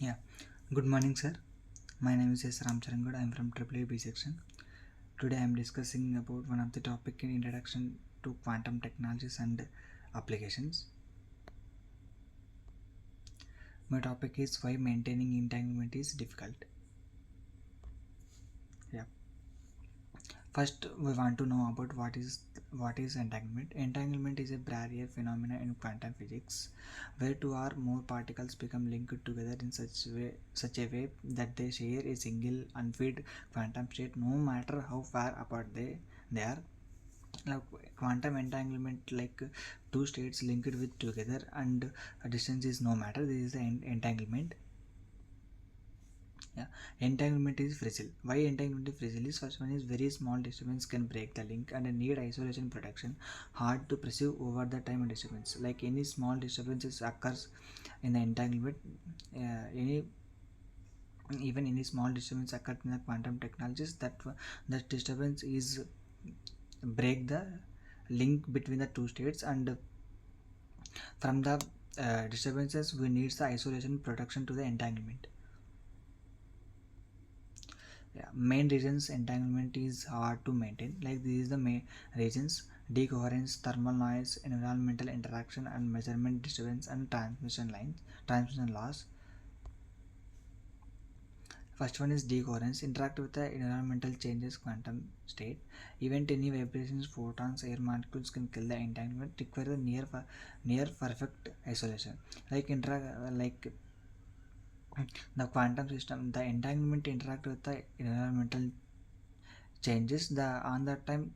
Yeah, good morning, sir. My name is S. Ramcharan. I'm from Triple B section. Today, I am discussing about one of the topic in introduction to quantum technologies and applications. My topic is why maintaining entanglement is difficult. Yeah. First, we want to know about what is entanglement. Entanglement is a barrier phenomenon in quantum physics, where two or more particles become linked together in such a way that they share a single unfed quantum state, no matter how far apart they are. Like quantum entanglement, like two states linked with together, and a distance is no matter. This is the entanglement. Yeah, entanglement is fragile. Why entanglement is fragile is first one is very small disturbance can break the link and need isolation protection. Hard to perceive over the time disturbance. Like any small disturbances occurs in the entanglement, any even any small disturbance occurs in the quantum technologies that disturbance is break the link between the two states, and from the disturbances we need the isolation protection to the entanglement. Yeah, main reasons entanglement is hard to maintain. Like these is the main reasons: decoherence, thermal noise, environmental interaction, and measurement disturbance, and transmission loss. First one is decoherence. Interact with the environmental changes, quantum state. Even tiny vibrations, photons, air molecules can kill the entanglement. Require the near perfect isolation. Like the quantum system, the entanglement interact with the environmental changes. The on that time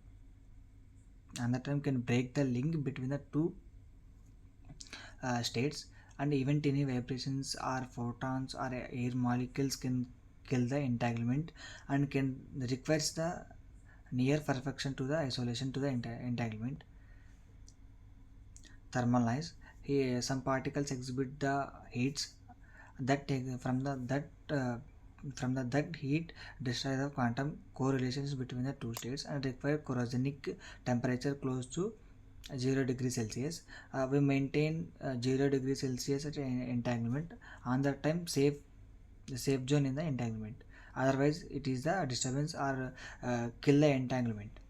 can break the link between the two states, and even tiny vibrations or photons or air molecules can kill the entanglement and can requires the near perfection to the isolation to the entanglement. Thermal noise. Here some particles exhibit the heats that take from the that heat destroy the quantum correlations between the two states and require cryogenic temperature close to 0 degrees Celsius. We maintain 0 degrees Celsius at entanglement. On that time, safe zone in the entanglement. Otherwise, it is the disturbance or kill the entanglement.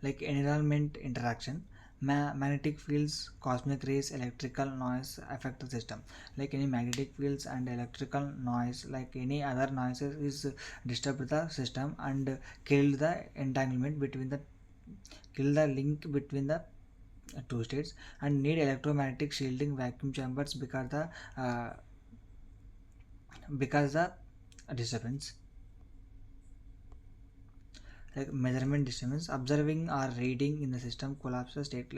Like environment interaction, magnetic fields, cosmic rays, electrical noise affect the system. Like any magnetic fields and electrical noise, like any other noises is disturb the system and kill the entanglement between the kill the link between the two states, and need electromagnetic shielding vacuum chambers uh, because the disturbance. Like measurement disturbance, observing or reading in the system collapses state.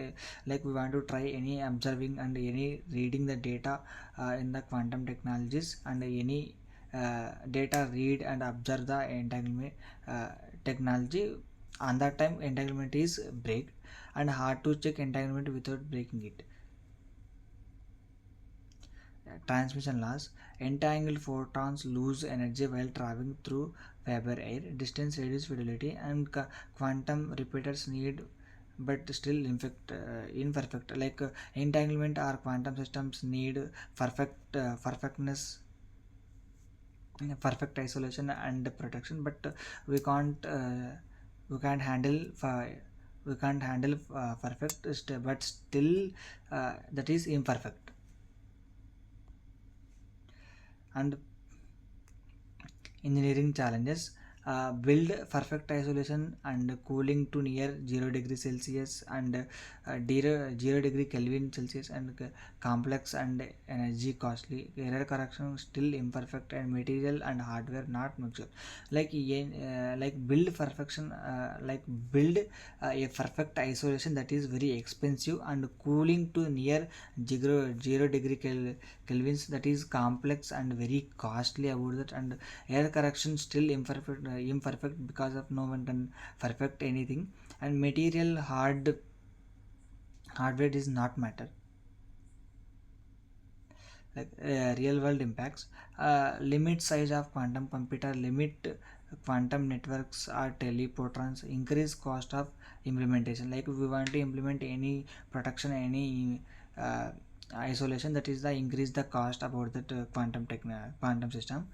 Like we want to try any observing and any reading the data in the quantum technologies, and any data read and observe the entanglement uh, technology. On that time entanglement is break, and hard to check entanglement without breaking it. Transmission loss, entangled photons lose energy while traveling through Faber air. Distance reduce fidelity, and quantum repeaters need but still imperfect. Like entanglement or quantum systems need perfectness, perfect isolation and protection, but we can't handle perfect, but still that is imperfect. And engineering challenges, build perfect isolation and cooling to near 0 degree celsius, and 0 degree kelvin celsius, and complex and energy costly. Error correction still imperfect, and material and hardware not mixed. Like build perfection, like build a perfect isolation that is very expensive, and cooling to near 0 degree kelvins that is complex and very costly about that. And error correction still imperfect because of no one can perfect anything. And material hardware is not matter. Like real world impacts, limit size of quantum computer, limit quantum networks or teleportons, increase cost of implementation. Like if we want to implement any protection, any uh, isolation, that is the increase the cost about that quantum system.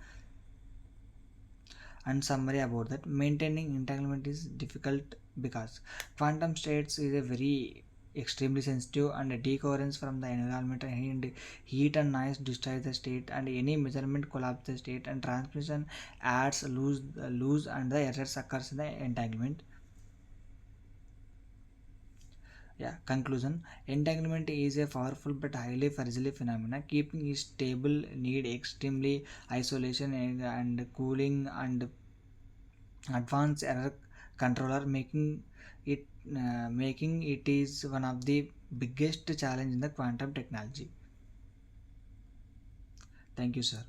And summary about that, maintaining entanglement is difficult because quantum states is a very extremely sensitive, and a decoherence from the environment and heat and noise destroy the state, and any measurement collapse the state, and transmission adds lose and the errors occurs in the entanglement. Yeah, conclusion. Entanglement is a powerful but highly fragile phenomena. Keeping it stable need extremely isolation and cooling and advanced error controller, it making it is one of the biggest challenge in the quantum technology. Thank you, sir.